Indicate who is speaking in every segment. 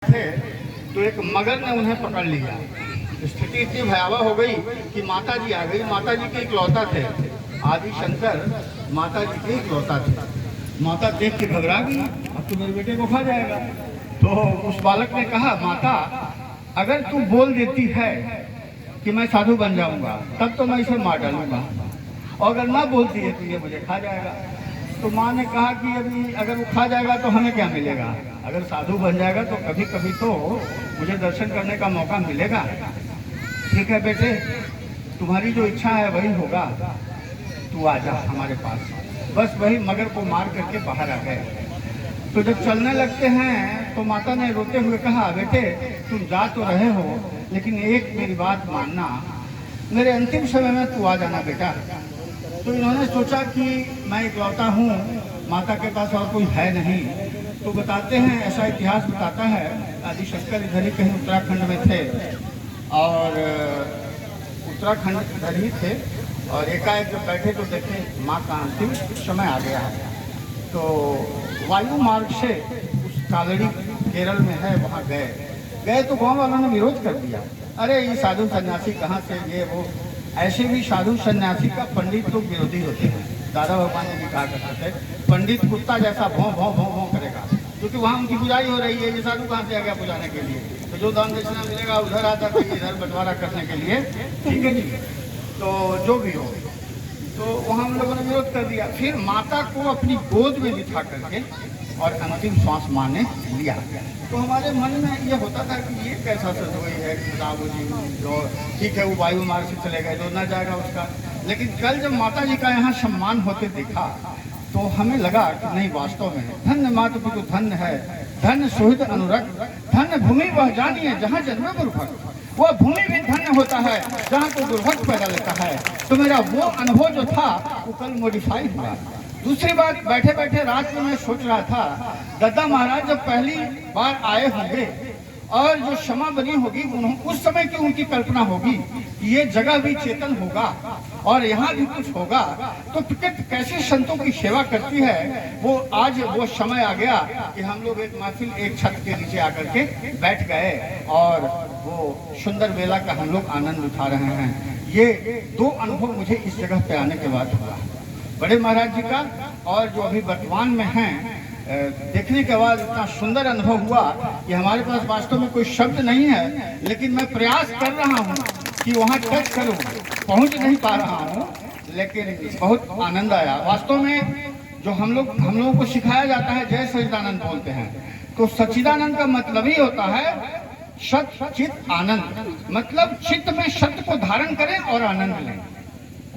Speaker 1: थे तो एक मगर ने उन्हें पकड़ लिया। स्थिति इतनी भयावह हो गई कि माता जी आ गई। माता जी के इकलौता थे, आदि शंकर माता जी के इकलौता थे। माता देख के घबरा गई, अब तो मेरे बेटे को खा जाएगा। तो उस बालक ने कहा, माता अगर तू बोल देती है कि मैं साधु बन जाऊंगा तब तो मैं इसे मार डालूंगा, और अगर ना बोलती है तो ये मुझे खा जाएगा। तो माँ ने कहा कि अभी अगर वो खा जाएगा तो हमें क्या मिलेगा, अगर साधु बन जाएगा तो कभी कभी तो मुझे दर्शन करने का मौका मिलेगा। ठीक है बेटे, तुम्हारी जो इच्छा है वही होगा, तू आ जा हमारे पास। बस वही मगर को मार करके बाहर आ गए। तो जब चलने लगते हैं तो माता ने रोते हुए कहा, बेटे तुम जा तो रहे हो लेकिन एक मेरी बात मानना, मेरे अंतिम समय में तू आ जाना बेटा। तो इन्होंने सोचा कि मैं इकलौता हूँ, माता के पास और कोई है नहीं। तो बताते हैं, ऐसा इतिहास बताता है, आदि शंकर इधर ही कहीं उत्तराखंड में थे और उत्तराखंड इधर ही थे और एकाएक जब बैठे तो देखे माँ का अंतिम समय आ गया है। तो वायु मार्ग से उस कालड़ी केरल में है वहाँ गए तो गाँव वालों ने विरोध कर दिया, अरे ये साधु सन्यासी कहाँ से, ये वो। ऐसे भी साधु सन्यासी का पंडित लोग विरोधी होते हैं। दादा भगवान ने भी कहा करते थे, पंडित कुत्ता जैसा भौं भौं भौं भौं करेगा, क्योंकि वहाँ उनकी बुराई हो रही है। ये साधु कहाँ से आ गया बुझाने के लिए, तो जो दान दक्षिणा मिलेगा उधर आता था, इधर बंटवारा करने के लिए। ठीक है जी, तो जो भी हो, तो वहाँ हम लोगों ने विरोध कर दिया। फिर माता को अपनी गोद में बिठा करके और अंतिम श्वास माँ ने लिया। तो हमारे मन में ये होता था कि ये कैसा सदोई है कि साहब जी जो ठीक है वो वायु मार्ग से चले गए तो न जाएगा उसका। लेकिन कल जब माता जी का यहाँ सम्मान होते देखा तो हमें लगा कि नहीं, वास्तव में धन्य माता पितु धन्य है, धन्य सुहृद अनुरक्त, धन्य भूमि वह जानिए जहाँ जन्मे गुरुभक्त। वह भूमि भी धन्य होता है जहाँ को गुरुभक्त पैदा लेता है। तो मेरा वो अनुभव जो था वो कल मॉडिफाई हुआ। दूसरी बात, बैठे बैठे रात में मैं सोच रहा था, दद्दा महाराज जब पहली बार आए होंगे और जो क्षमा बनी होगी, उस समय की उनकी कल्पना होगी कि ये जगह भी चेतन होगा और यहाँ भी कुछ होगा, तो प्रकृति कैसे संतों की सेवा करती है। वो आज वो समय आ गया कि हम लोग एक महफिल एक छत के नीचे आकर के बैठ गए और वो सुंदर बेला का हम लोग आनंद उठा रहे हैं। ये दो अनुभव मुझे इस जगह पे आने के बाद हुआ, बड़े महाराज जी का और जो अभी वर्तमान में हैं, देखने के बाद इतना सुंदर अनुभव हुआ कि हमारे पास वास्तव में कोई शब्द नहीं है, लेकिन मैं प्रयास कर रहा हूँ कि वहाँ टच करूँ, पहुँच नहीं पा रहा हूँ, लेकिन बहुत आनंद आया। वास्तव में जो हम लोगों को सिखाया जाता है, जय सच्चिदानंद बोलते हैं, तो सच्चिदानंद का मतलब ही होता है सत चित आनंद, मतलब चित्त में सत्य को धारण करें और आनंद लें।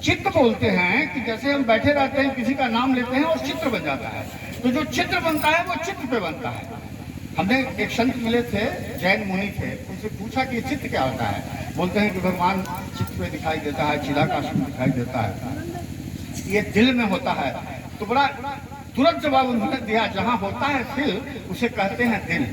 Speaker 1: चित्त बोलते हैं कि जैसे हम बैठे रहते हैं, किसी का नाम लेते हैं और चित्र बन जाता है, तो जो चित्र बनता है वो चित्त पे बनता है। हमने एक संत मिले थे, जैन मुनि थे, उनसे पूछा कि चित्त क्या होता है। बोलते हैं कि भगवान चित्त पे दिखाई देता है, चिदाकाश में दिखाई देता है, ये दिल में होता है। तो बड़ा तुरंत जवाब उन्होंने दिया, जहाँ होता है फिल उसे कहते हैं दिल।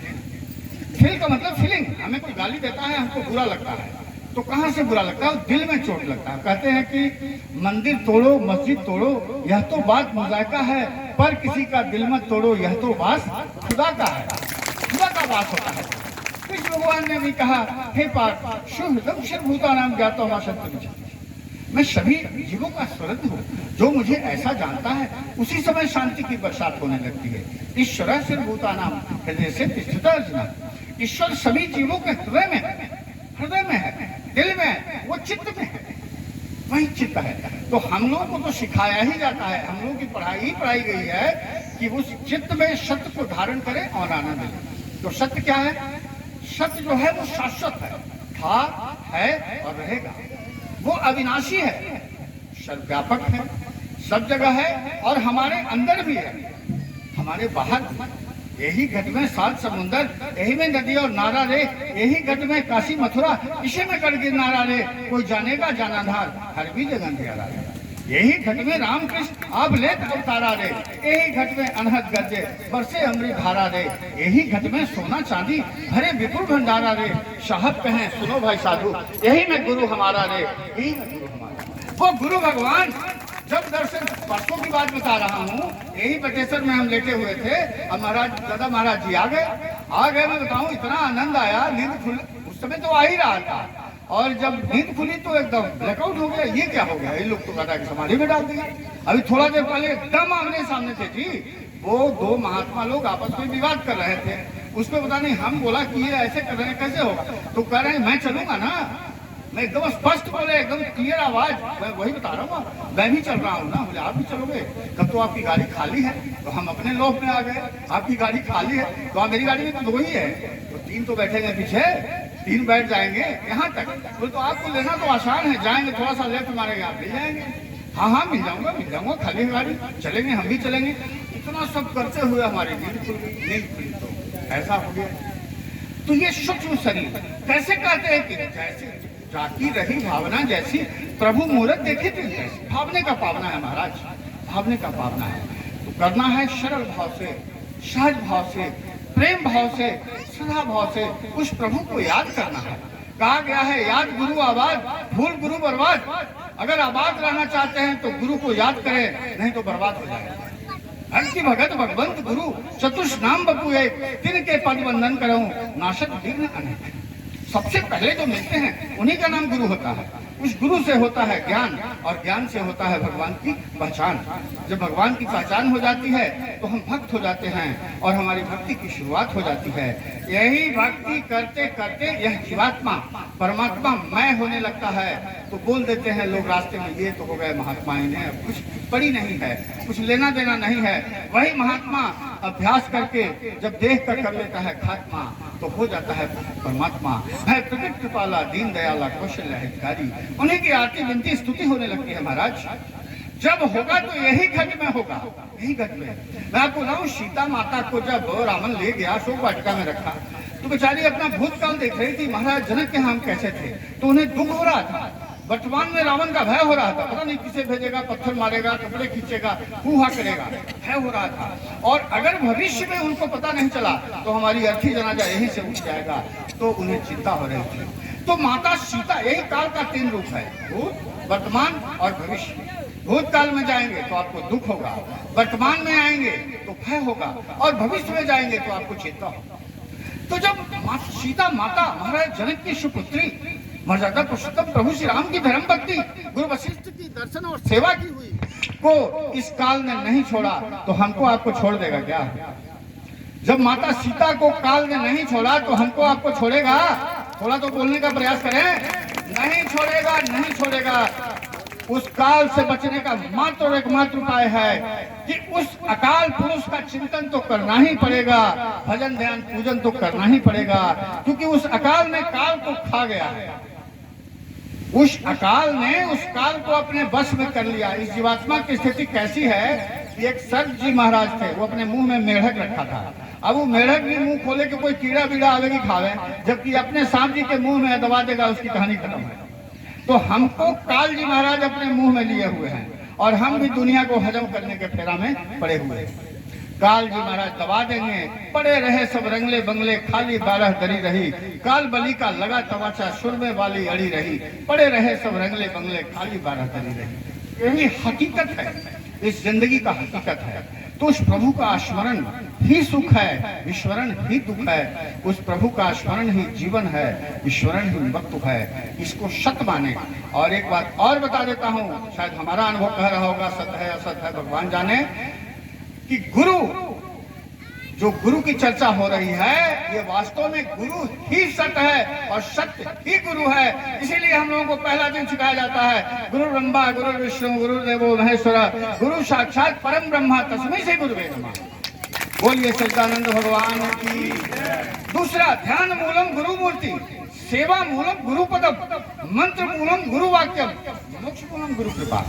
Speaker 1: फिल का मतलब फीलिंग, हमें कोई गाली देता है हमको बुरा लगता है, तो कहाँ से बुरा लगता है, दिल में चोट लगता है। कहते हैं कि मंदिर तोड़ो मस्जिद तोड़ो यह तो बात मुजायका है, पर किसी का दिल मत तोड़ो यह तो वास खुदा का है, खुदा का वास होता है। कृष्ण भगवान ने भी कहा, हे पार्थ शुभ सर्वभूता नाम ज्ञातो मा सत्य, मैं सभी जीवों का स्वरत हूँ, जो मुझे ऐसा जानता है उसी समय शांति की बरसात होने लगती है। ईश्वर सर्वभूता नाम हृदय से तिष्ठता अर्जुना, ईश्वर सभी जीवों के हृदय में है, दिल में है, वो चित्त में है, वही चित्त है। तो हम लोगों को तो सिखाया ही जाता है, हम लोगों की पढ़ाई गई है कि उस चित्त में सत्य को धारण करें और आनंद लें। तो सत्य क्या है? सत्य जो है वो शाश्वत है, था, है और रहेगा। वो अविनाशी है, सर्वव्यापक है, सब जगह है और हमारे अंदर भी है, हमारे बाहर भी। यही घट में 7 समुंदर, यही में नदी और नारा रे, यही घट में काशी मथुरा, इसी में कर गिरनारा रे, कोई जानेगा जानाधार हर भी जगह अंधियारा रे। यही घट में राम कृष्ण आप ले अवतारा रे, यही घट में अनहद गरजे बरसे अमृत धारा रे, यही घट में सोना चांदी भरे विपुल भंडारा रे। साहब कहें सुनो भाई साधु, यही में गुरु हमारा रे, यही में गुरु हमारा। वो गुरु भगवान जब दर्शन, परसों की बात बता रहा हूँ, यही बटेश्वर में हम लेटे हुए थे और महाराज, दादा महाराज जी आ गए। मैं बताऊँ इतना आनंद आया, नींद खुल, उस समय तो आ ही रहा था, और जब नींद खुली तो एकदम ब्लैकआउट हो गया। ये क्या हो गया, ये लोग तो कहता है कि समाधि में डाल दिया। अभी थोड़ा देर पहले एकदम आमने सामने थे जी, वो दो महात्मा लोग आपस में विवाद कर रहे थे। उसको पता नहीं, हम बोला कि ये ऐसे कर रहे हैं, कैसे होगा? तो कह रहे हैं मैं चलूंगा ना, मैं एकदम स्पष्ट बोले, एकदम क्लियर आवाज, मैं वही बता रहा हूँ, मैं भी चल रहा हूँ ना। बोले आप भी चलोगे? कब तो आपकी गाड़ी खाली है। तो हम अपने लोक में आ गए, आपकी गाड़ी खाली है तो मेरी गाड़ी में तो दो ही है, तो तीन तो बैठेंगे पीछे, तीन बैठ जाएंगे यहाँ तक। बोले तो आपको लेना तो आसान है, जाएंगे थोड़ा सा लेफ्ट मारेंगे, आप ले जाएंगे। हाँ मिल जाऊंगा, खाली गाड़ी, चलेंगे, हम भी चलेंगे। इतना सब करते हुए हमारी नींद खुली, तो ऐसा हो गया। तो ये सूक्ष्म शरीर कैसे कहते हैं कि जैसे जाती रही भावना जैसी, प्रभु मूर्त देखे थे जैसी। भावने का पावना है महाराज, भावने का पावना है। तो करना है सरल भाव से, सहज भाव से, प्रेम भाव से, सदा भाव से उस प्रभु को याद करना है। कहा गया है याद गुरु आबाद, भूल गुरु बर्बाद। अगर आबाद रहना चाहते हैं तो गुरु को याद करें, नहीं तो बर्बाद हो जाएगा। भक्ति भगत भगवंत गुरु चतुष नाम बपू एक, तिन के पद वंदन करूं नाशक विघ्न अनेक। सबसे पहले जो मिलते हैं उन्हीं का नाम गुरु होता है। उस गुरु से होता है ज्ञान, और ज्ञान से होता है भगवान की पहचान। जब भगवान की पहचान हो जाती है तो हम भक्त हो जाते हैं और हमारी भक्ति की शुरुआत हो जाती है। यही भक्ति करते करते यह जीवात्मा परमात्मा मैं होने लगता है। तो बोल देते हैं लोग रास्ते में, ये तो हो गए महात्मा, इन्हें कुछ पड़ी नहीं है, कुछ लेना देना नहीं है। वही महात्मा अभ्यास करके जब देख कर लेता है खात्मा, तो हो जाता है परमात्मा। है प्रकट कृपाला दीन दयाला कौशल हितकारी, उन्हीं की आरती विनती स्तुति होने लगती है महाराज। जब होगा तो यही घट में होगा, यही घट में। मैं आपको बताऊं, सीता माता को जब रावण ले गया, शोक वाटिका में रखा, तो बेचारी अपना भूतकाल देख रही थी। महाराज जनक के हम कैसे थे, तो उन्हें दुख हो रहा था। वर्तमान में रावण का भय हो रहा था, पता नहीं किसे भेजेगा, पत्थर मारेगा, कपड़े खींचेगा, हुआ करेगा, भय हो रहा था। और अगर भविष्य में उनको पता नहीं चला तो हमारी अर्थी जनाजा यहीं से उठ जाएगा, तो उन्हें चिंता हो रही थी। तो माता सीता यही काल का तीन रूप है, भूत, वर्तमान और भविष्य। भूतकाल में जाएंगे तो आपको दुख होगा, वर्तमान में आएंगे तो भय होगा, और भविष्य में जाएंगे तो आपको चिंता होगा। तो जब सीता माता महाराज जनक की सुपुत्री मर्यादा पुरुषोत्तम प्रभु श्री राम की धर्म भक्ति, गुरु वशिष्ठ की दर्शन और सेवा की हुई, को इस काल ने नहीं छोड़ा तो हमको आपको छोड़ देगा क्या? जब माता सीता को काल ने नहीं छोड़ा तो हमको आपको छोड़ेगा? थोड़ा तो बोलने का प्रयास करें। नहीं छोड़ेगा, नहीं छोड़ेगा। उस काल से बचने का मात्र और एकमात्र उपाय है कि उस अकाल पुरुष का चिंतन तो करना ही पड़ेगा, भजन ध्यान पूजन तो करना ही पड़ेगा, क्योंकि उस अकाल ने काल को खा गया है। उस अकाल ने उस काल को अपने वश में कर लिया। इस जीवात्मा की स्थिति कैसी है कि एक सर्प जी महाराज थे, वो अपने मुंह में मेढक रखा था। अब वो मेढक भी मुंह खोले के कोई कीड़ा बीड़ा आवेगी खावे, जबकि अपने सांप जी के मुंह में दबा देगा, उसकी कहानी खत्म है। तो हमको काल जी महाराज अपने मुंह में लिए हुए हैं और हम भी दुनिया को हजम करने के फेरा में पड़े हुए हैं। काल जी महाराज दबा देंगे, पड़े रहे सब रंगले बंगले, खाली 12 दरी रही, काल बली का लगा तमाचा, सुरमे वाली अड़ी रही, पड़े रहे सब रंगले बंगले, खाली 12 दरी रही। यही हकीकत है, इस जिंदगी का हकीकत है। तो उस प्रभु का स्मरण ही सुख है, विस्मरण ही दुख है। उस प्रभु का स्मरण ही जीवन है, विस्मरण ही मृत्यु है। इसको सत्य माने। और एक बात और बता देता हूँ, शायद हमारा अनुभव कह रहा होगा, सत्य है असत्य है भगवान जाने, कि गुरु, जो गुरु की चर्चा हो रही है, ये वास्तव में गुरु ही सत्य है और सत्य ही गुरु है। इसीलिए हम लोगों को पहला दिन सिखाया जाता है, गुरु ब्रह्मा गुरु विष्णु गुरु देवो महेश्वरा, गुरु साक्षात परम ब्रह्मा तस्मै से गुरुवे नमः। बोलिए सच्चिदानंद भगवान की। दूसरा, ध्यान मूलम गुरु मूर्ति, सेवा मूलम गुरु पदम, मंत्र मूलम गुरु वाक्यम, मोक्ष मूलम गुरु कृपा।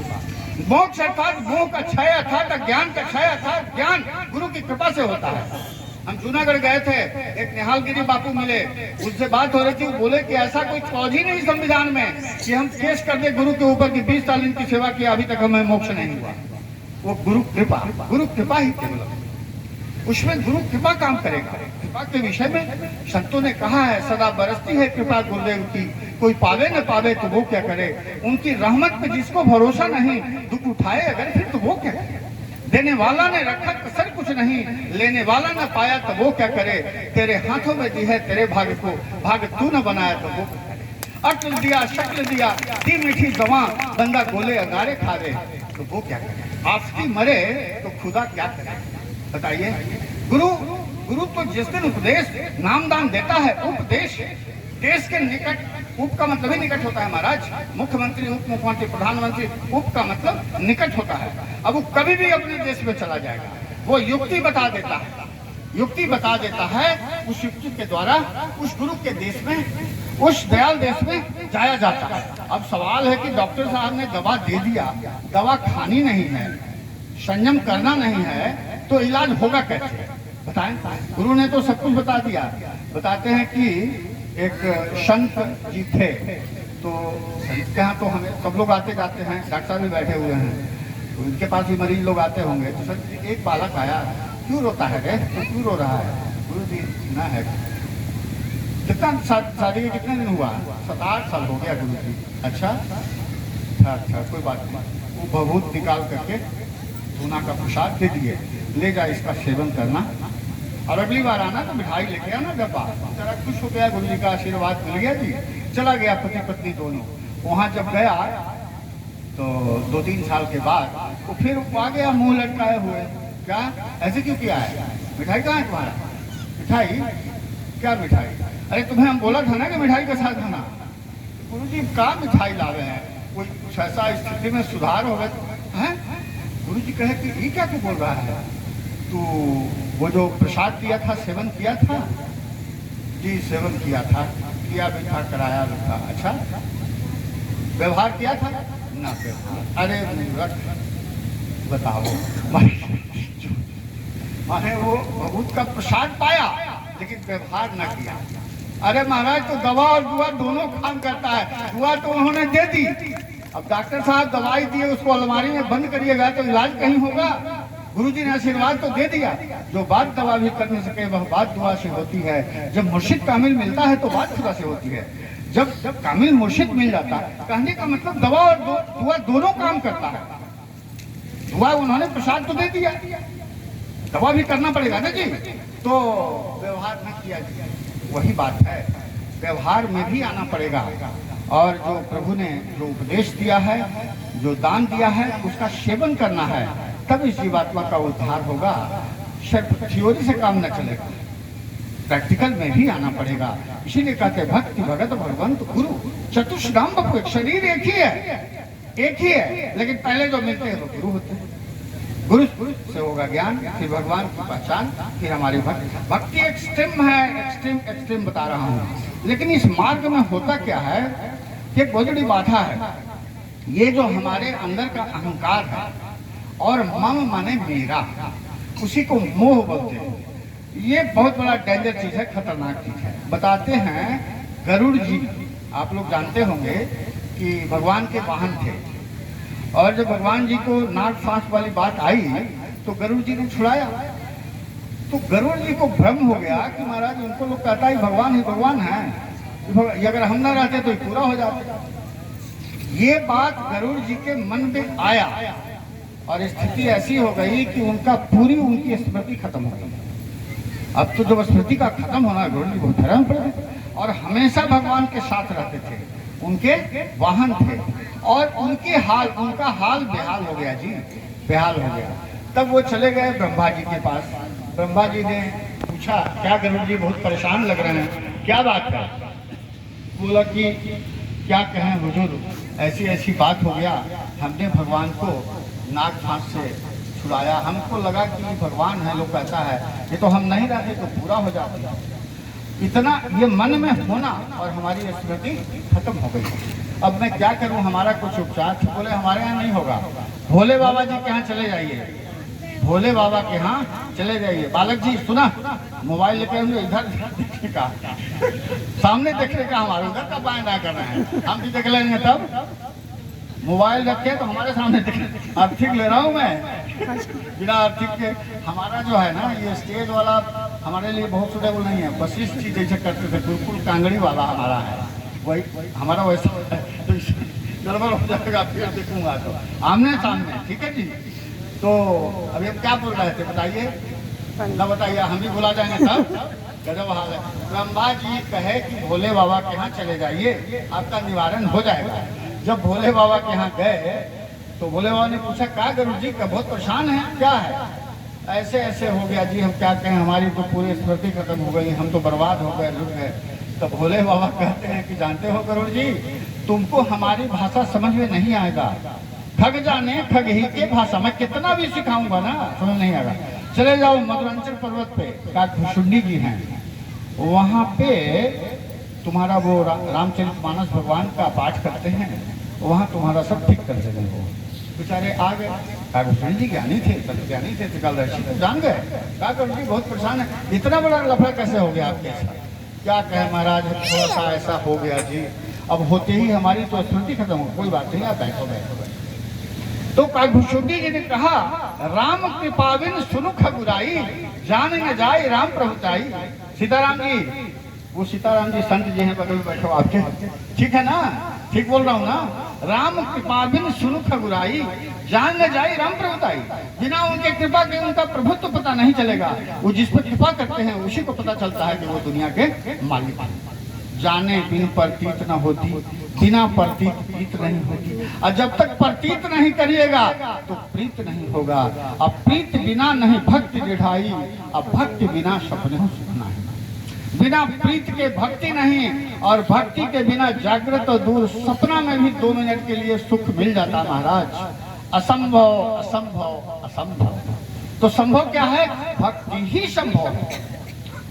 Speaker 1: मोक्ष अर्थात मोह का क्षय अर्थात ज्ञान का क्षय अर्थात ज्ञान गुरु की कृपा से होता है। हम जूनागढ़ गए थे, एक निहालगिरी बापू मिले, उनसे बात हो रही थी। वो बोले कि ऐसा कोई क्लॉज ही नहीं संविधान में कि हम केस कर दे गुरु के ऊपर कि 20 साल इनकी सेवा की, अभी तक हमें मोक्ष नहीं हुआ। वो गुरु कृपा ही केवल, उसमें गुरु कृपा काम करेगा। कृपा के विषय में संतों ने कहा है, सदा बरसती है कृपा गुरुदेव की, कोई पावे न पावे तो वो क्या करे, उनकी रहमत पे जिसको भरोसा नहीं, दुख उठाए अगर फिर तो वो क्या करे। देने वाला ने रखा कसर कुछ नहीं, लेने वाला न पाया तो वो क्या करे। तेरे हाथों में दी है तेरे भाग्य को, भाग्य तू न बनाया तो वो क्या करे। अक्ल दिया, शक्ल दिया, दी मीठी दवा, बंदा गोले अगारे खावे तो वो क्या करे। आफती मरे तो खुदा क्या करे, बताइए। गुरु तो जिस दिन उपदेश नामदान देता है, उपदेश देश के निकट, उप का मतलब ही निकट होता है महाराज। मुख्यमंत्री, उप मुख्यमंत्री, प्रधानमंत्री, उप का मतलब निकट होता है। अब वो कभी भी अपने देश में चला जाएगा, वो युक्ति बता देता है, युक्ति बता देता है। उस युक्ति के द्वारा उस गुरु के देश में, उस दयाल देश में जाया जाता है। अब सवाल है कि डॉक्टर साहब ने दवा दे दिया, दवा खानी नहीं है, संयम करना नहीं है, तो इलाज होगा कैसे, बताएं। गुरु ने तो सब कुछ बता दिया। बताते हैं कि एक संत जी थे, तो संत के यहाँ तो हमें सब लोग आते जाते हैं, डॉक्टर साहब भी बैठे हुए हैं, तो उनके पास भी मरीज लोग आते होंगे। तो संत जी, एक बालक आया, क्यों रोता है रे, तो क्यों रो रहा है। गुरु जी ना है, कितना शादी के कितने दिन हुआ, 7-8 साल हो गया गुरु जी। अच्छा, कोई बात नहीं। वो भभूत निकाल करके धूना का प्रसाद दे दिए, ले जा इसका सेवन करना, और अगली बार आना तो मिठाई लेके आना डब्बा। जरा खुश हो गया, गुरु जी का आशीर्वाद मिल गया जी। चला गया पति पत्नी दोनों। वहाँ जब गया तो 2-3 साल के बाद वो फिर आ गया मुंह लटकाए हुए। क्या ऐसे क्यों किया है, मिठाई कहाँ है तुम्हारा, मिठाई क्या मिठाई, अरे तुम्हें हम बोला था ना कि मिठाई के साथ खाना। गुरु जी कहाँ मिठाई लावे हैं, कुछ ऐसा स्थिति में सुधार हो गया है। गुरु जी कहे कि ये क्या तू बोल रहा है, तो वो जो प्रसाद दिया था सेवन किया था जी, सेवन किया था, किया भी था, कराया भी था। अच्छा, व्यवहार किया था ना, व्यवहार, अरे बताओ, माने वो भभूत का प्रसाद पाया लेकिन व्यवहार न किया। अरे महाराज, तो दवा और दुआ दोनों काम करता है। दुआ तो उन्होंने दे दी, अब डॉक्टर साहब दवाई दिए, उसको अलमारी में बंद करिएगा तो इलाज कहीं होगा। गुरुजी ने आशीर्वाद तो दे दिया, जो बात दवा भी कर नहीं सके वह बात दुआ से होती है। जब मुर्शिद कामिल मिलता है तो बात खुदा से होती है। जब कामिल मुर्शिद मिल जाता है, कहने का मतलब दवा और दुआ दोनों काम करता है। दुआ उन्होंने प्रसाद तो दे दिया, दवा भी करना पड़ेगा ना जी, तो व्यवहार न किया जाए, वही बात है। व्यवहार में भी आना पड़ेगा, और जो प्रभु ने जो उपदेश दिया है, जो दान दिया है, उसका सेवन करना है, तब इस जीवात्मा का उद्धार होगा। सिर्फ थ्योरी से काम न चलेगा, प्रैक्टिकल में भी आना पड़ेगा। इसीलिए कहते भक्ति भगत भगवंत गुरु चतुष्धाम बपु, शरीर एक ही है, लेकिन पहले जो मिलते हैं वो गुरु होते हैं। गुरु से होगा ज्ञान, फिर भगवान की पहचान, फिर हमारी भक्ति। भक्ति एक स्ट्रीम है, एक्सट्रीम बता रहा हूँ। लेकिन इस मार्ग में होता क्या है कि बहुत बड़ी बाधा है। ये जो हमारे अंदर का अहंकार है, और मम माने मेरा, उसी को मोह बोलते हैं। ये बहुत बड़ा डेंजर चीज है, खतरनाक चीज है। बताते हैं गरुड़ जी, आप लोग जानते होंगे कि भगवान के वाहन थे, और जब भगवान जी को नाग फांस वाली बात आई तो गरुड़ जी ने छुड़ाया। तो गरुड़ जी को भ्रम हो गया कि महाराज उनको लोग कहता है भगवान ही भगवान है, अगर हम ना रहते तो पूरा हो जाता। ये बात गरुड़ जी के मन में आया, और स्थिति ऐसी हो गई कि उनकी स्मृति खत्म हो गई। अब तो जब स्मृति का खत्म होना, गरुड़ जी बहुत हैरान पड़ गए, और हमेशा भगवान के साथ रहते थे, उनके वाहन थे, और उनका हाल बेहाल हो गया जी, बेहाल हो गया। तब वो चले गए ब्रह्मा जी के पास। ब्रह्मा जी ने पूछा, क्या गरुड़ जी बहुत परेशान लग रहे हैं, क्या बात है। बोला कि क्या कहें हुजूर, ऐसी ऐसी बात हो गया, हमने भगवान को नाग फांस से छुड़ाया, हमको लगा कि भगवान है, लोग कहता है, ये तो हम नहीं रहते तो पूरा हो जाता। इतना ये मन में होना, और हमारी स्मृति खत्म हो गई। अब मैं क्या करूं, हमारा कुछ उपचार। बोले हमारे यहाँ नहीं होगा, भोले बाबा जी के यहाँ चले जाइए, भोले बाबा के यहाँ चले जाइए। बालक जी सुना, मोबाइल लेके इधर देखने का, सामने देखने का, हमारे उधर का बाएं ना करना है, हम भी देख लेंगे। तब मोबाइल रखे तो हमारे सामने देख, आर्थिक ले रहा हूँ मैं, बिना आर्थिक के। हमारा जो है ना ये स्टेज वाला हमारे लिए बहुत सुटेबल नहीं है। वशिष्ठ जी जैसे करते थे, बिल्कुल कांगड़ी वाला हमारा है, वही हमारा वैसा है, तो गड़बड़ हो जाएगा, फिर देखूंगा तो आमने सामने। ठीक है जी। तो अभी हम क्या बोल रहे थे बताइए, ना बताइए, हम भी भुला जाएंगे तब। गजब हाल है। ब्रह्मा जी कहे कि भोले बाबा के यहाँ चले जाइए, आपका निवारण हो जाएगा। जब भोले बाबा के यहाँ गए तो भोले बाबा ने पूछा क्या गुरु जी, का बहुत परेशान है, क्या है? ऐसे ऐसे हो गया जी, हम क्या कहें, हमारी तो पूरी स्मृति खत्म हो गई, हम तो बर्बाद हो गए, रुक गए। तो भोले बाबा कहते हैं कि जानते हो गरुड़ जी, तुमको हमारी भाषा समझ में नहीं आएगा। ठग जाने ठग ही के भाषा, मैं कितना भी सिखाऊंगा ना समझ नहीं आएगा। चले जाओ मधुरांचल पर्वत पे, काकभूषुंडी जी हैं, वहाँ पे तुम्हारा वो रामचरितमानस भगवान का पाठ करते हैं, वहाँ तुम्हारा सब ठीक कर देंगे। वो बेचारे आ गए, काकभूषुंडी जी ज्ञानी थे, ज्ञानी थे, त्रिकालदर्शी थे, जान गए। काकभूषुंडी जी बहुत परेशान है, इतना बड़ा लफड़ा कैसे हो गया आपके साथ? क्या कहे महाराज, थोड़ा सा ऐसा हो गया जी, अब होते ही हमारी तो स्मृति खत्म हो। कोई बात नहीं, आप बैठो बैठो बैठो। तो काकभूषुंडी जी ने कहा, राम कृपाविन सुनु खगुराई, जान न जाए राम प्रभुताई। सीताराम जी, वो सीताराम जी संत जी हैं, बगल में बैठो आपके, ठीक है ना? ठीक बोल रहा हूँ ना? राम कृपाविन सुनु खगुराई, जान न जाए राम प्रभुताई। बिना उनके कृपा के उनका प्रभुत्व पता नहीं चलेगा। वो जिस पर कृपा करते हैं उसी को पता चलता है कि वो दुनिया के मालिक हैं। जाने बिन प्रतीत न होती, बिना प्रतीत प्रीत नहीं होती। और जब तक प्रतीत नहीं करिएगा तो प्रीत नहीं होगा। अब प्रीत बिना नहीं भक्ति दृढ़ाई, अब भक्ति बिना सपने सुख नहीं। बिना प्रीत के भक्ति नहीं, और भक्ति के बिना जागृत और दूर सपना में भी 2 मिनट के लिए सुख मिल जाता महाराज। असंभव असंभव असंभव। तो संभव क्या है? भक्ति ही संभव है।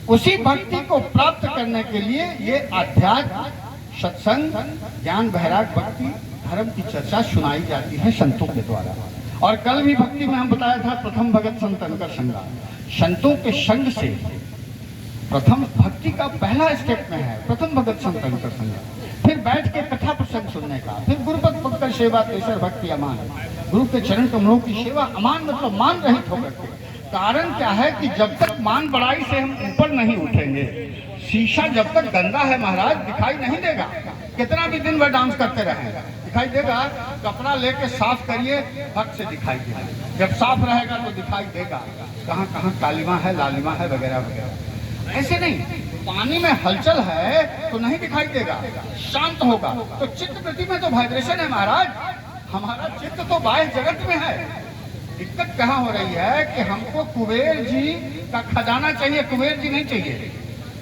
Speaker 1: उसी भक्ति को प्राप्त करने के लिए ये अध्यात्म, सत्संग, ज्ञान, वैराग, भक्ति, धर्म की चर्चा सुनाई जाती है संतों के द्वारा। और कल भी भक्ति में हम बताया था, प्रथम भगत संतन का संगा, संतों के संग से प्रथम भक्ति का पहला स्टेप में है प्रथम भगत संतन का संगा। फिर बैठ के कथा प्रसंग सुनने का, फिर गुरुपद पकड़ सेवा, तेसर भक्ति अमान। गुरु के चरण कमलों की सेवा, अमान मतलब मान रहित होकर के। कारण क्या है कि जब तक मान बड़ाई से हम ऊपर नहीं उठेंगे, शीशा जब तक गंदा है महाराज दिखाई नहीं देगा। कितना भी दिन भर डांस करते रहेगा दिखाई देगा? कपड़ा लेके साफ करिए, भक्त से दिखाई देगा। जब साफ रहेगा तो दिखाई देगा कहाँ कहाँ कालिमा है, लालिमा है, वगैरह वगैरह। ऐसे नहीं, पानी में हलचल है तो नहीं दिखाई देगा, शांत होगा। तो चित्त प्रति में तो वाइब्रेशन है महाराज। हमारा चित्त तो बाह्य जगत में है। दिक्कत कहाँ हो रही है कि हमको कुबेर जी का खजाना चाहिए, कुबेर जी नहीं चाहिए।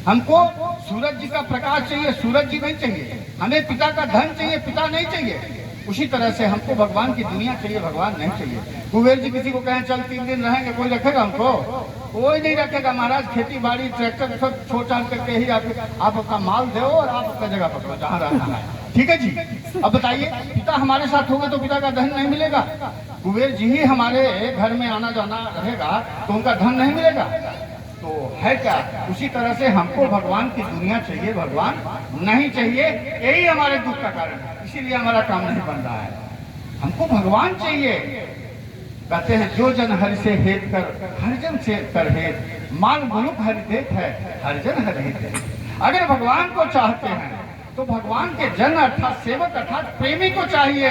Speaker 1: हमको सूरज जी का प्रकाश चाहिए, सूरज जी नहीं चाहिए। हमें पिता का धन चाहिए, पिता नहीं चाहिए। उसी तरह से हमको भगवान की दुनिया चाहिए, भगवान नहीं चाहिए। कुबेर जी किसी को कहें चल 3 दिन रहेंगे, कोई रखेगा हमको? कोई नहीं रखेगा महाराज। खेती बाड़ी ट्रैक्टर सब छोड़ छाड़ करके ही आप अपना माल दो और आप अपना जगह पकड़ो जहाँ रहना है। ठीक है जी। अब बताइए, पिता हमारे साथ होंगे तो पिता का धन नहीं मिलेगा। कुबेर जी ही हमारे घर में आना जाना रहेगा तो उनका धन नहीं मिलेगा। तो है क्या? उसी तरह से हमको भगवान की दुनिया चाहिए, भगवान नहीं चाहिए। यही हमारे दुख का कारण है, इसीलिए हमारा काम नहीं बन रहा है। हमको भगवान चाहिए। कहते हैं जो जन हरि से हेत कर, हरिजन से कर हेत, माल मुलुक हरि देत है, हरिजन हरि हेत। अगर भगवान को चाहते हैं तो भगवान के जन अर्थात सेवक अर्थात प्रेमी को चाहिए।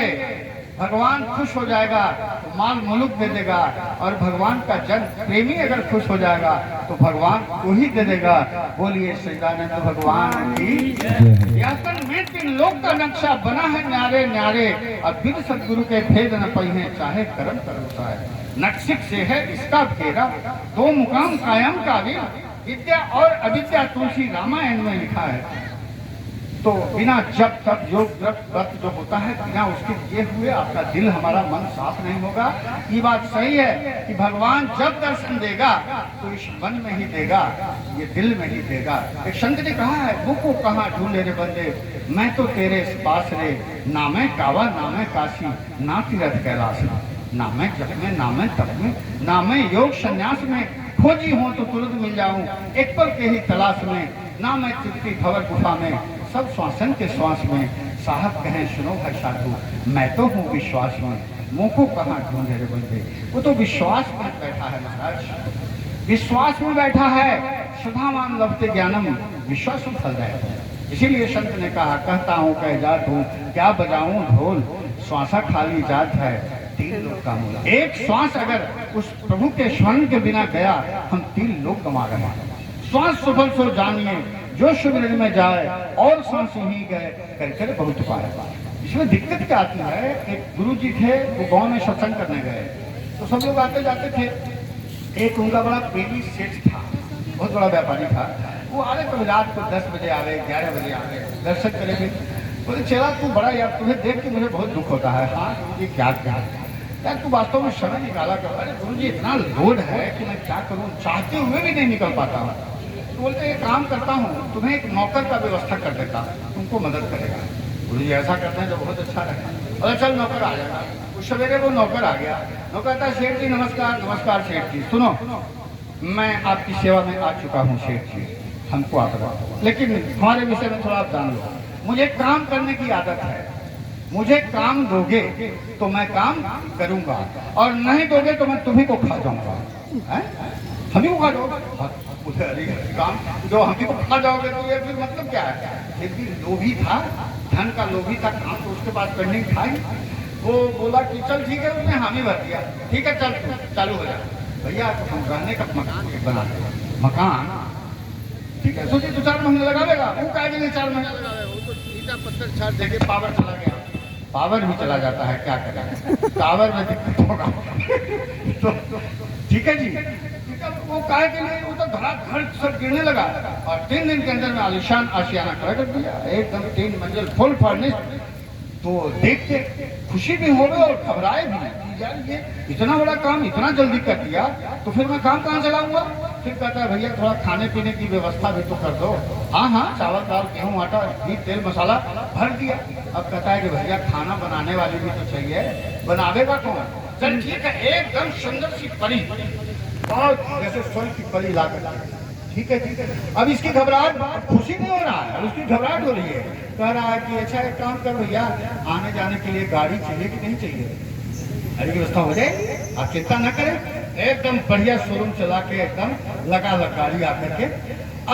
Speaker 1: भगवान खुश हो जाएगा तो माल मुलुक दे देगा, और भगवान का जन प्रेमी अगर खुश हो जाएगा तो भगवान को ही दे देगा। बोलिए सच्चिदानंद भगवान की। यातन में 3 लोक का नक्शा बना है न्यारे न्यारे, और बिन सदगुरु के भेद न पहिए चाहे कर्म करो। नक्शिक से है इसका घेरा, 2 मुकाम कायम का वीर, विद्या और अविद्या तुलसी रामायण में लिखा है। तो बिना जब तक योग व्रत जो होता है, बिना उसके किए हुए आपका दिल, हमारा मन साफ नहीं होगा। ये बात सही है कि भगवान जब दर्शन देगा तो इस मन में ही देगा, ये दिल में ही देगा। एक संत ने कहा है, वो को कहाँ ढूंढे रे बंदे, मैं तो तेरे पास रे, ना मैं कावा ना मैं काशी, ना तीरथ कैलाश, ना मैं जप में ना मैं तप में, ना मैं योग संन्यास में, खोजी हूँ तो तुरंत मिल जाऊँ एक पल के ही तलाश में, ना मैं तृप्ति भंवर गुफा में, सब श्वासन के श्वास में। साहब कहें सुनो भाई साधु, मैं तो हूँ विश्वास में, मुँह को कहाँ ढूंढे रे बंदे। वो तो विश्वास में बैठा है महाराज, विश्वास में बैठा है। सुधामान लभते ज्ञानम विश्वास फल जाए। इसीलिए संत ने कहा, कहता हूँ कह जात हूँ, क्या बजाऊं ढोल, श्वासा खाली जात है, 3 लोग का मूल। एक श्वास अगर उस प्रभु के स्वर्ण के बिना गया, हम 3 लोग कमा रहे हैं। श्वास सुफल सो जानिए, जो शिविर में जाए, और सांस ही गए, कर कर बहुत पाए। इसमें दिक्कत क्या आती है, एक गुरु जी थे, वो गांव में सत्संग करने गए, तो सब लोग आते जाते थे। एक उनका बड़ा पेली सेठ था, बहुत बड़ा व्यापारी था। वो आ रहे कभी रात को 10 बजे आ गए, 11 बजे आ गए, दर्शन करेंगे। बोले चला तू बड़ा यार, तुम्हें देख के मुझे बहुत दुख होता है। हाँ ये क्या यार, तू वास्तव में समय निकाला कर। अरे गुरु जी इतना लोड है कि मैं क्या करूँ, चाहते हुए भी नहीं निकल पाता हूँ। तो बोलते एक काम करता हूँ, तुम्हें एक नौकर का व्यवस्था कर देता, तुमको मदद करेगा। गुरु जी ऐसा करते हैं तो बहुत अच्छा रहेगा। अरे चल नौकर आ जाएगा। उस सवेरे वो नौकर आ गया। नौकर कहता, सेठ जी नमस्कार। नमस्कार सेठ जी, सुनो मैं आपकी सेवा में आ चुका हूँ सेठ जी, हमको आप बताओ, लेकिन हमारे विषय में थोड़ा आप जान लो। मुझे काम करने की आदत है, मुझे काम दोगे तो मैं काम करूंगा, और नहीं दोगे तो मैं तुम्ही को खा जाऊंगा। हम ही को खा जाओगे? अरे काम जो हम ही को खा जाओगे तो ये फिर मतलब क्या है? फिर भी लोभी था, धन का लोभी था, काम तो उसके पास पेंडिंग था ही। वो बोला कि चल ठीक है, उसने हामी भर दिया। ठीक है चल चालू हो जाए। भैया तो हम रहने का मकान बनाते हैं, मकान ठीक है, सोचिए 2-4 महीने लगावेगा। वो कहा कि नहीं 4 महीने लगावेगा, वो तो ईटा पत्थर छाड़ देके पावर चला गया। पावर भी चला जाता है, क्या करें, टावर में दिक्कत होगा। तो ठीक है जी, वो काय के लिए वो तो धड़ाधड़ सब गिरने लगा, और 3 दिन के अंदर में आलिशान आशियाना खड़ा कर दिया, एकदम 3 मंजिल फुल फर्निश। तो देख के खुशी भी हो गई और घबराए भी, यार ये इतना बड़ा काम इतना जल्दी कर दिया, तो फिर मैं काम कहाँ से लाऊंगा? फिर कहता है भैया थोड़ा खाने पीने की व्यवस्था भी तो कर दो। हाँ हाँ, चावल दाल गेहूँ आटा घी तेल मसाला भर दिया। अब कहता है कि भैया खाना बनाने वाली भी तो चाहिए, बनावेगा कौन? चल ठीक है, एकदम सुंदर सी परी, और जैसे स्वर्ग की परी ला कर, ठीक है ठीक है। अब इसकी घबराहट, खुशी नहीं हो रहा है, अब उसकी घबराहट हो रही है। कह रहा है कि अच्छा एक काम कर भैया, आने जाने के लिए गाड़ी चाहिए कि नहीं चाहिए? गाड़ी की व्यवस्था हो जाए, आप चिंता न करें, एकदम बढ़िया शोरूम चला के एकदम लगा गाड़ी आकर के।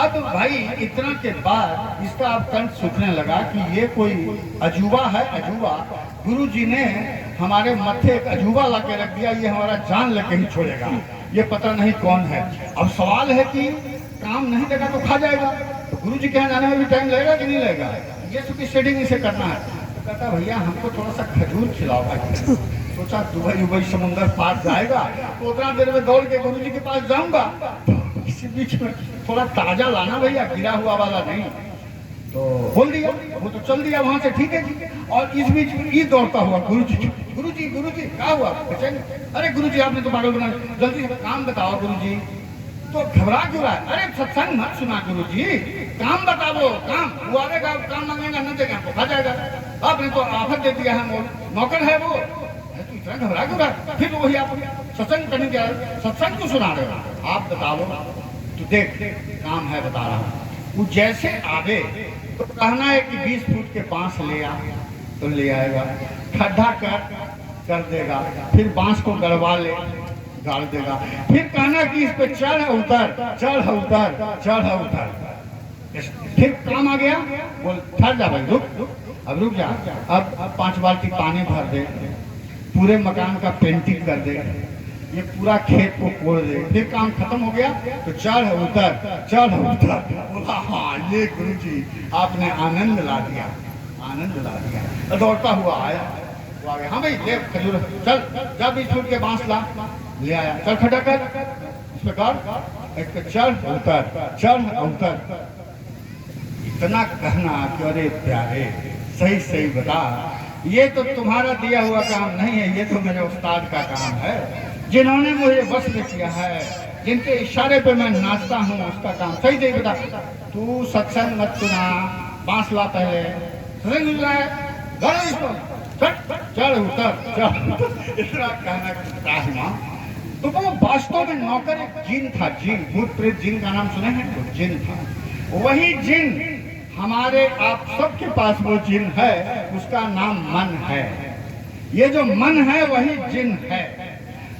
Speaker 1: अब भाई इतना के बाद इसका अब कंठ सूखने लगा कि ये कोई अजूबा है, अजूबा। गुरु जी ने हमारे मत्थे एक अजूबा ला के रख दिया, ये हमारा जान लेके ही छोड़ेगा, ये पता नहीं कौन है। अब सवाल है कि काम नहीं देगा तो खा जाएगा, तो गुरु जी के यहाँ जाने में भी टाइम लगेगा कि नहीं लगेगा? ये सबकी सेटिंग इसे करना है। तो कहता भैया हमको थोड़ा सा खजूर खिलाओ भाई। सोचा दुबई समुंदर पार जाएगा तो उतना देर में दौड़ के गुरु जी के पास जाऊंगा, तो इसी बीच में थोड़ा ताजा लाना भैया, गिरा हुआ वाला नहीं। तो बोल दिया, वो तो चल दिया वहां से, ठीक है जी। और इस बीच ये दौड़ता हुआ गुरु जी क्या हुआ? अरे गुरु जी आपने तो पागल बना, जल्दी काम बताओ गुरु जी। तो घबरा क्यों रहा है? अरे सत्संग मत सुना गुरु जी, काम बताओ, काम वो आएगा, काम मांगेगा न देगा तो खा जाएगा। आपने तो आफत दे दिया है, नौकर है वो, तो इतना घबरा क्यों रहा है? फिर वही आप सत्संग करने के सत्संग क्यों सुना रहे हो? आप बताओ। तो देख काम है बता रहा हूँ। वो जैसे आवे तो कहना है कि 20 फुट के बांस ले आ, तो ले आएगा, खड्डा कर देगा, फिर बांस को गड़वा ले, गाड़ देगा, फिर कहना कि इस पे चढ़ उतर। फिर काम आ गया, बोल ठहर जा भाई, रुक जा, अब 5 बाल्टी पानी भर दे, पूरे मकान का पेंटिंग कर दे, ये पूरा खेत को कोड़ दे। फिर काम खत्म हो गया तो चढ़ उतर। बोला हाँ ये गुरु जी आपने आनंद ला दिया। दौड़ता हुआ आया, वो आ गया, हाँ भाई ले खजूर, चल जा 20 फुट के बांस ला, ले आया, चल खड़ा कर, इस पे चढ़ उतर। इतना कहना कि अरे प्यारे सही बता, ये तो तुम्हारा दिया हुआ काम नहीं है, ये तो मेरे उस्ताद का काम है, जिन्होंने मुझे बस में किया है, जिनके इशारे पे मैं नाचता हूँ, उसका काम सही बता। तू सत्संग मत सुना, बांस ला पहले, सत्संग मिल रहा है, चढ़ उतर। इतना कहना तो वो वास्तव में नौकर एक जिन था, जिन भूत प्रेत जिन का नाम सुने हैं? तो जिन था, वही जिन हमारे आप सबके पास वो जिन है, उसका नाम मन है। ये जो मन है वही जिन है।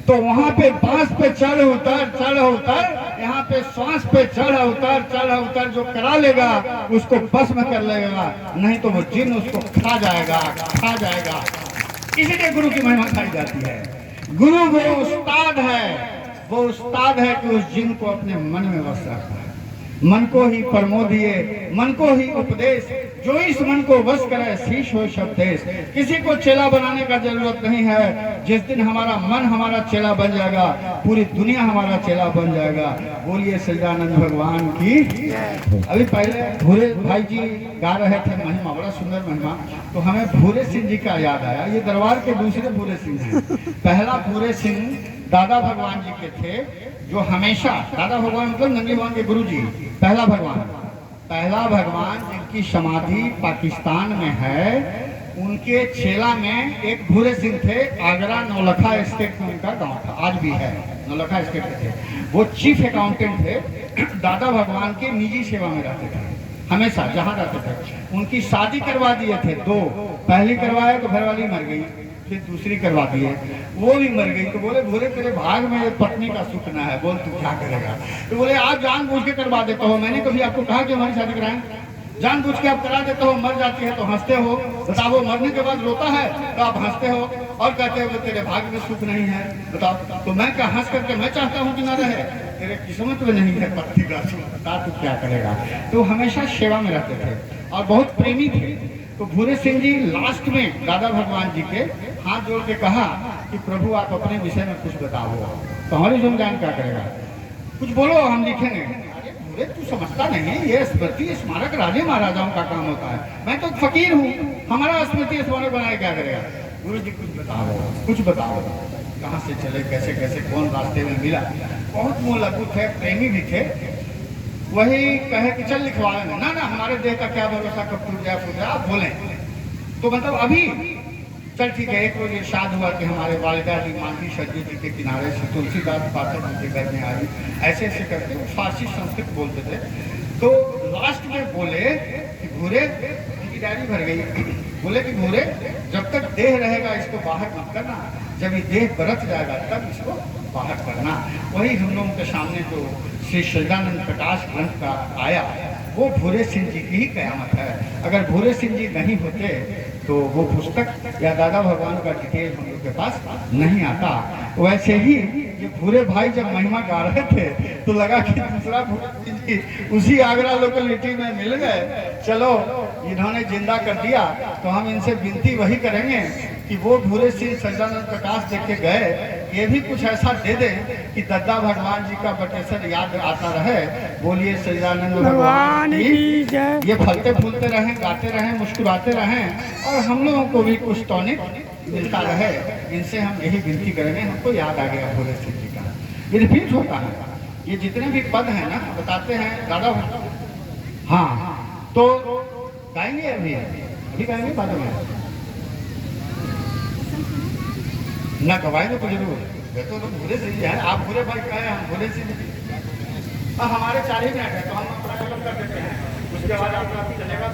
Speaker 1: तो वहां पे बांस पे चढ़ उतर, यहाँ पे श्वास पे चढ़ उतर जो करा लेगा उसको भस्म कर लेगा, नहीं तो वो जिन उसको खा जाएगा। इसीलिए गुरु की महिमा खाई जाती है। गुरु वो उस्ताद है कि उस जिन को अपने मन में बस रखता है। मन को ही प्रमोदिए, मन को ही उपदेश, जो इस मन को वश करे शीश हो शब्देश। किसी को चेला बनाने का जरूरत नहीं है। जिस दिन हमारा मन हमारा चेला बन जाएगा, पूरी दुनिया हमारा चेला बन जाएगा। बोलिए सच्चिदानंद भगवान की। अभी पहले भूरे भाई जी गा रहे थे महिमा, बड़ा सुंदर महिमा, तो हमें भूरे सिंह जी का याद आया। ये दरबार के दूसरे भूरे सिंह हैं। पहला भूरे सिंह दादा भगवान जी के थे, जो हमेशा, दादा भगवान मतलब नंदी भगवान के गुरु जी, पहला भगवान जिनकी समाधि पाकिस्तान में है, उनके चेला में एक भूरे सिंह थे। आगरा नौलखा स्टेट में उनका गांव था, आज भी है, नौलखा स्टेट के थे। वो चीफ अकाउंटेंट थे, दादा भगवान के निजी सेवा में रहते थे हमेशा, जहाँ रहते थे। उनकी शादी करवा दिए थे दो, पहली करवाए तो घरवाली मर गई, फिर दूसरी करवा दिए, वो भी मर गई। तो बोले भूरे तेरे भाग में पत्नी का सुख ना है, बोल तू क्या करेगा। तो बोले आप जानबूझ के करवा देते हो, मैंने कभी आपको कहा कि हमारी शादी कराएं? जानबूझ के आप करा देते हो, मर जाती है तो हंसते हो। बताओ, मरने के बाद रोता है तो आप हंसते हो और कहते हो तेरे भाग में सुख नहीं है। बताओ, तो मैं क्या हंस करके मैं चाहता हूँ कि ना रहे? तेरे किस्मत में नहीं है पत्नी का सुख, बता तू क्या करेगा। तो हमेशा सेवा में रहते थे और बहुत प्रेमी थे। तो भूरे सिंह जी लास्ट में दादा भगवान जी के हाथ जोड़ के कहा कि प्रभु आप अपने विषय में कुछ बताओ, तो हमारी संज्ञान क्या करेगा, कुछ बोलो, हम लिखेंगे। अरे भूरे तू समझता नहीं है, ये स्मृति स्मारक राजे महाराजाओं का काम होता है, मैं तो फकीर हूँ, हमारा स्मृति स्मारक बनाए क्या करेगा। गुरु जी कुछ बताओ, कहाँ से चले, कैसे कैसे, कौन रास्ते में मिला। बहुत मूल लघु थे, प्रेमी भी थे। वही कहे कि चल लिखवा लेना, ना हमारे देह का क्या भरोसा, कब टूट जाए फूट जाए, आप बोले तो मतलब अभी चल ठीक है। एक रोज इरशाद हुआ कि हमारे वालिदा जी मानवी सरजू जी के किनारे से तुलसीदास पाठक उनके घर में आई, ऐसे ऐसे करके वो फारसी संस्कृत बोलते थे। तो लास्ट में बोले कि भूरे की डायरी भर गई, बोले कि भूरे जब तक देह रहेगा इसको बाहर मत करना, जब ये देह बरत जाएगा तब इसको बाहर करना। वही हम लोगों के सामने जो श्री सच्चिदानंद प्रकाश ग्रंथ का आया, वो भूरे सिंह जी की ही कयामत है। अगर भूरे सिंह जी नहीं होते तो वो पुस्तक या दादा भगवान का डिटेल हम लोग के पास नहीं आता। वैसे ही ये भूरे भाई जब महिमा गा रहे थे तो लगा कि दूसरा भूरे सिंह जी उसी आगरा लोकेलिटी में मिल गए। चलो इन्होंने जिंदा कर दिया, तो हम इनसे विनती वही करेंगे कि वो भूरे सिंह सच्चिदानंद प्रकाश देख के गए, ये भी कुछ ऐसा दे दें कि दादा भगवान जी का बटेसर याद आता रहे। बोलिए सच्चिदानंद भगवान की जय। ये फलते फूलते रहें, गाते रहें, मुस्कुराते रहें और हम लोगों को भी कुछ टॉनिक मिलता रहे। इनसे हम यही विनती करेंगे। हमको याद आ गया भूरे सिंह जी का, ये रिपीट होता है। ये जितने भी पद हैं ना बताते हैं दादा। हाँ, तो गाएंगे अभी गाएंगे बाद में ना गवाएंगे तो जरूर। तो भूरे सिंह जी है, आप भूरे भाई कहे, हम भूरे सिंह जी। हमारे 4 ही मिनट है तो हम प्रकल्प कर देते हैं, उसके बाद आपका चलेगा।